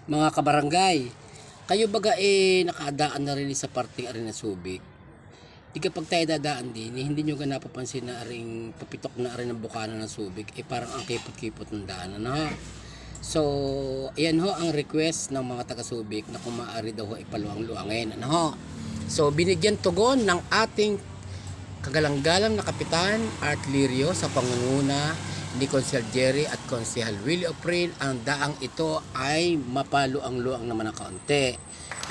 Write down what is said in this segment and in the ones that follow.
Mga kabarangay, kayo baga nakadaan na rin sa parting Arena Subic. Di kapag tayo dadaan din, hindi nyo ga napapansin na aring papitok na arin ng bukana ng Subic, parang ang kipot-kipot ng daan. Ano? So, ayan ho ang request ng mga taga Subic na kung maaari daw ho ipaluang-luangin. Ano? So, binigyan tugon ng ating kagalang-galang na Kapitan Art Lirio sa pangunguna ni Konsehal Jerry at Konsehal Willie Oprin. Ang daang ito ay mapaluang-luang naman ng kaunti.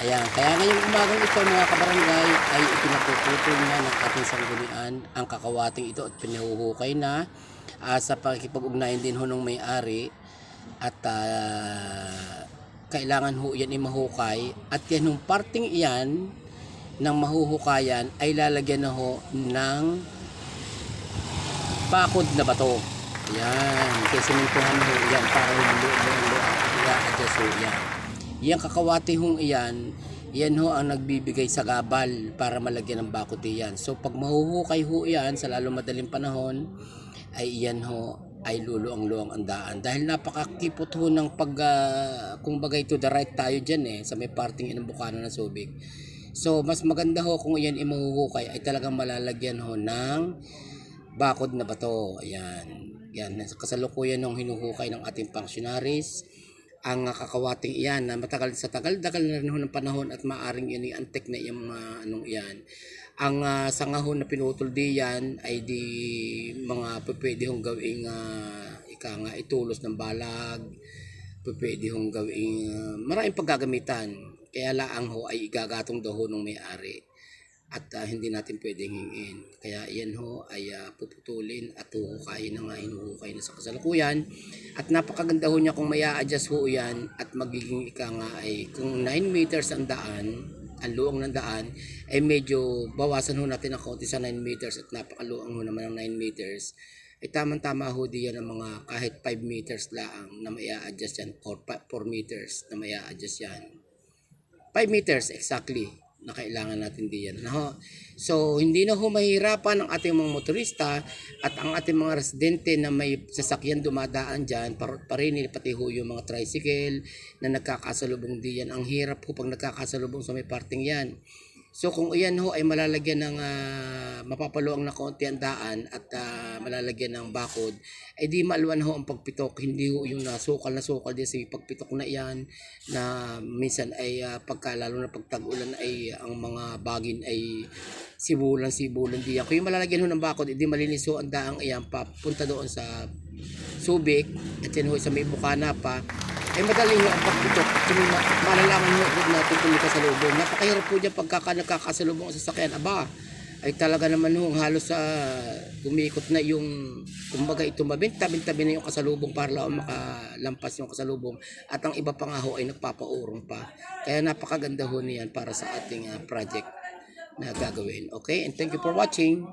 Ayan, kaya ngayong umagang ito mga kabarangay ay ipinapuputol na ng ating sanggunian ang kakawating ito at pinahuhukay na sa pakikipag-ugnayan din ho ng may-ari at kailangan ho yan mahukay at yan yung parting iyan ng mahuhukayan ay lalagyan na ho ng bakod na bato. Yan, kaya simintuhan ho yan para i-adjust ho yan. Yan kakawati hong iyan, yan ho ang nagbibigay sa gabal para malagyan ng bakod yan. So pag mahuhukay ho yan sa lalo madaling panahon, ay iyan ho ay luluang-luang ang daan. Dahil napakakipot ho ng kung bagay to the right tayo dyan sa may parting ng bukana ng Subic. So mas maganda ho kung iyan imahuhukay ay talagang malalagyan ho ng bakod na bato. Ayan. Yan, kasalukuyan ng hinuhukay ng ating functionaries ang kakawating iyan na matagal sa tagal-tagal na rin ho ng panahon at maaring yun antik na yung anong iyan. Ang sanga ho na pinutol diyan ay di mga pwede hong gawing itulos ng balag, pwede hong gawing maraming paggagamitan. Kaya laang ho ay igagatong daw ho ng may-ari at hindi natin pwedeng hingin. Kaya yan ho ay puputulin at huhukayin na nga, hinuhukay na sa kasalukuyan. At napakaganda ho niya kung may a-adjust ho yan at magiging nga ay kung 9 meters ang daan, ang luong ng daan, ay medyo bawasan ho natin ang konti sa 9 meters at napakaluang ho naman ng 9 meters. Ay tamang-tama ho diyan ang mga kahit 5 meters lang na may a-adjust yan or 4 meters na may a-adjust yan. 5 meters exactly na kailangan natin diyan. No? So, hindi na ho mahirapan ang ating mga motorista at ang ating mga residente na may sasakyan dumadaan dyan, parinil pati ho yung mga tricycle na nagkakasalubong diyan. Ang hirap ho pag nagkakasalubong sa may parting yan. So, kung iyan ho ay malalagyan ng mapapaluang na konti ang daan at malalagyan ng bakod, ay di maalwan ho ang pagpitok. Hindi ho yung nasukal din sa pagpitok na iyan na minsan ay lalo na pag tag-ulan ay ang mga bagin ay sibulan diyan. Kung yung malalagyan ho ng bakod, hindi malinis ho ang daang iyan papunta doon sa Subic at yan ho sa may bukana pa ay madali nyo ang pagputok. Malalaman nyo agad natin kung may kasalubong. Napakahirap po dyan pagka nagkakasalubong sa sasakyan. Aba, ay talaga naman ho halos umikot na yung kumbaga ito mabintabi na yung kasalubong para lang makalampas yung kasalubong at ang iba pa nga ho ay nagpapaurong pa. Kaya napakaganda ho niyan para sa ating project na gagawin. Okay, and thank you for watching.